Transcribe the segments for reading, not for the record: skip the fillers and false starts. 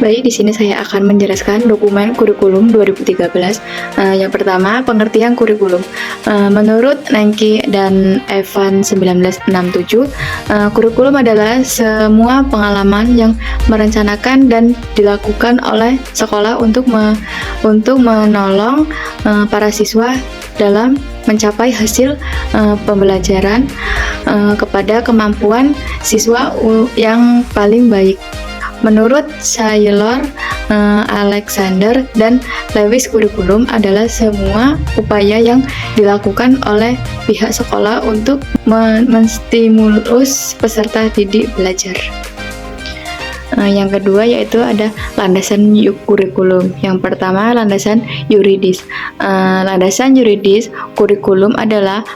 sore, di sini saya akan menjelaskan dokumen kurikulum 2013. Yang pertama, pengertian kurikulum. Menurut Nanki dan Evan 1967, kurikulum adalah semua pengalaman yang merencanakan dan dilakukan oleh sekolah untuk menolong para siswa dalam mencapai hasil pembelajaran kepada kemampuan siswa yang paling baik. Menurut Saylor, Alexander, dan Lewis, kurikulum adalah semua upaya yang dilakukan oleh pihak sekolah untuk menstimulus peserta didik belajar. Yang kedua yaitu ada landasan kurikulum. Yang pertama, landasan yuridis. Landasan yuridis kurikulum adalah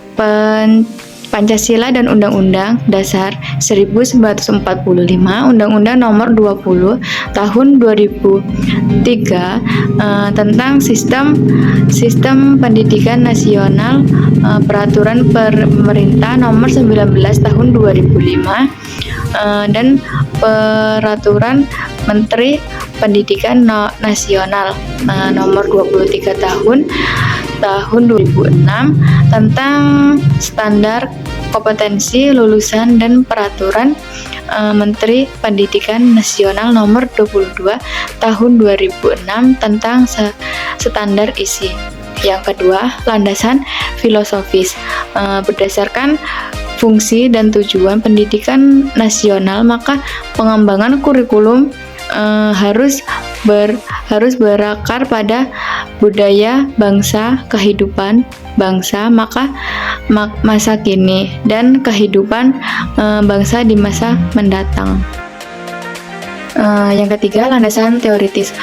Pancasila dan Undang-Undang Dasar 1945, Undang-Undang Nomor 20 Tahun 2003 tentang Sistem Pendidikan Nasional, Peraturan Pemerintah Nomor 19 Tahun 2005, dan Peraturan Menteri Pendidikan Nasional Nomor 23 Tahun 2006 tentang standar kompetensi lulusan dan Peraturan Menteri Pendidikan Nasional Nomor 22 Tahun 2006 tentang standar isi. Yang kedua, landasan filosofis. Berdasarkan fungsi dan tujuan pendidikan nasional, maka pengembangan kurikulum harus berakar pada budaya bangsa, kehidupan bangsa masa kini, dan kehidupan bangsa di masa mendatang. Yang ketiga, landasan teoritis.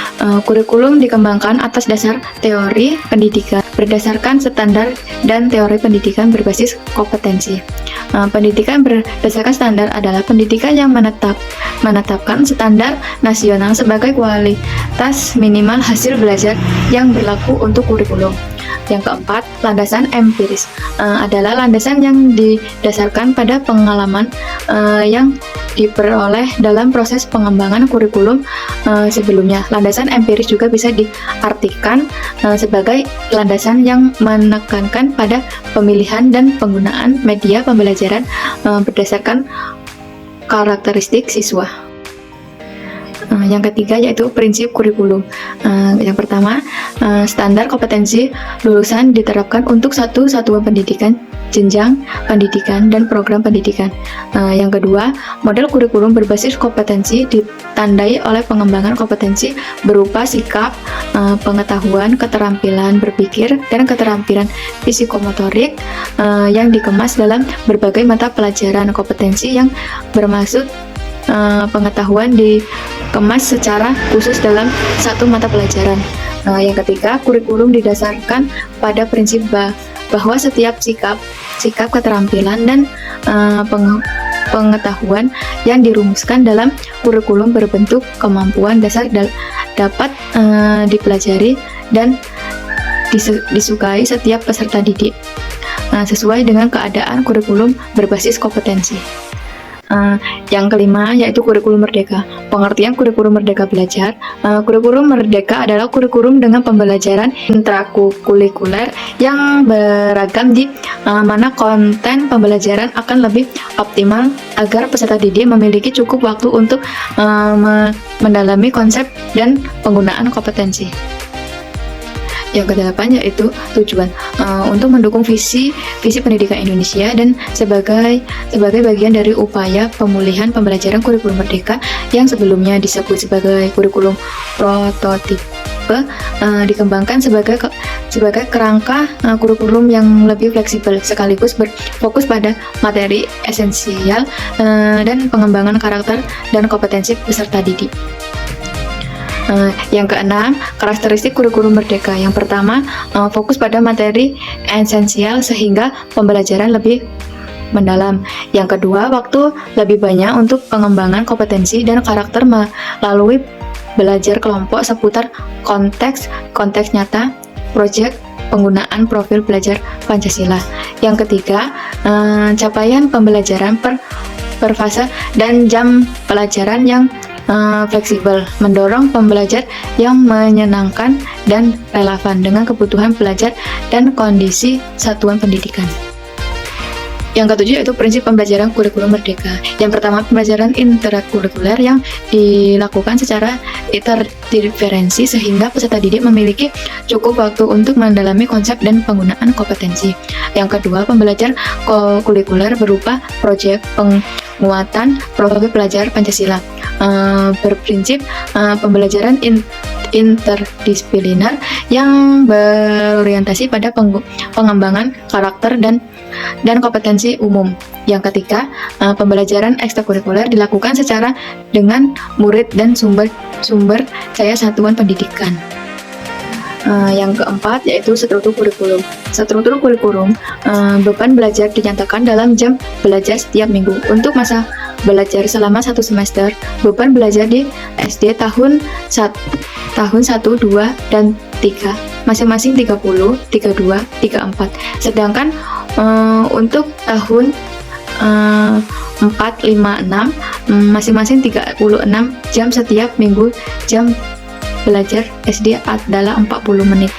Kurikulum dikembangkan atas dasar teori pendidikan berdasarkan standar dan teori pendidikan berbasis kompetensi. Pendidikan berdasarkan standar adalah pendidikan yang menetapkan standar nasional sebagai kualitas minimal hasil belajar yang berlaku untuk kurikulum. Yang keempat, landasan empiris adalah landasan yang didasarkan pada pengalaman yang diperoleh dalam proses pengembangan kurikulum sebelumnya. Landasan empiris juga bisa diartikan sebagai landasan yang menekankan pada pemilihan dan penggunaan media pembelajaran berdasarkan karakteristik siswa. Yang ketiga yaitu prinsip kurikulum. Yang pertama, standar kompetensi lulusan diterapkan untuk satu satuan pendidikan, jenjang pendidikan, dan program pendidikan. Yang kedua, model kurikulum berbasis kompetensi ditandai oleh pengembangan kompetensi berupa sikap, pengetahuan, keterampilan berpikir, dan keterampilan psikomotorik yang dikemas dalam berbagai mata pelajaran. Kompetensi yang bermaksud pengetahuan dikemas secara khusus dalam satu mata pelajaran. Yang ketiga, kurikulum didasarkan pada prinsip bahwa setiap sikap, keterampilan, dan pengetahuan yang dirumuskan dalam kurikulum berbentuk kemampuan dasar dapat dipelajari dan disukai setiap peserta didik sesuai dengan keadaan kurikulum berbasis kompetensi. Yang kelima yaitu kurikulum merdeka. Pengertian kurikulum merdeka belajar. Kurikulum merdeka adalah kurikulum dengan pembelajaran intrakurikuler yang beragam, di mana konten pembelajaran akan lebih optimal agar peserta didik memiliki cukup waktu untuk mendalami konsep dan penggunaan kompetensi. Yang kedelapan yaitu tujuan, untuk mendukung visi pendidikan Indonesia dan sebagai bagian dari upaya pemulihan pembelajaran kurikulum merdeka yang sebelumnya disebut sebagai kurikulum prototipe, dikembangkan sebagai kerangka kurikulum yang lebih fleksibel sekaligus berfokus pada materi esensial dan pengembangan karakter dan kompetensi peserta didik. Yang keenam, karakteristik kurikulum merdeka. Yang pertama, fokus pada materi esensial sehingga pembelajaran lebih mendalam. Yang kedua, waktu lebih banyak untuk pengembangan kompetensi dan karakter melalui belajar kelompok seputar konteks nyata, proyek, penggunaan profil belajar Pancasila. Yang ketiga, capaian pembelajaran per fase dan jam pelajaran yang fleksibel, mendorong pembelajar yang menyenangkan dan relevan dengan kebutuhan pelajar dan kondisi satuan pendidikan. Yang ketujuh yaitu prinsip pembelajaran kurikulum merdeka. Yang pertama, pembelajaran interkurikuler yang dilakukan secara interdiferensi sehingga peserta didik memiliki cukup waktu untuk mendalami konsep dan penggunaan kompetensi. Yang kedua, pembelajaran kurikuler berupa proyek penguatan profil pelajar Pancasila. Berprinsip pembelajaran interdisipliner yang berorientasi pada pengembangan karakter dan kompetensi umum. Yang ketiga, pembelajaran ekstrakurikuler dilakukan secara dengan murid dan sumber daya satuan pendidikan. Yang keempat yaitu struktur kurikulum. Struktur kurikulum, beban belajar dinyatakan dalam jam belajar setiap minggu. Untuk masa belajar selama 1 semester, beban belajar di SD tahun 1, 2, dan 3 masing-masing 30, 32, 34. Sedangkan untuk tahun 4, 5, 6 masing-masing 36 jam setiap minggu. Jam belajar SD adalah 40 menit.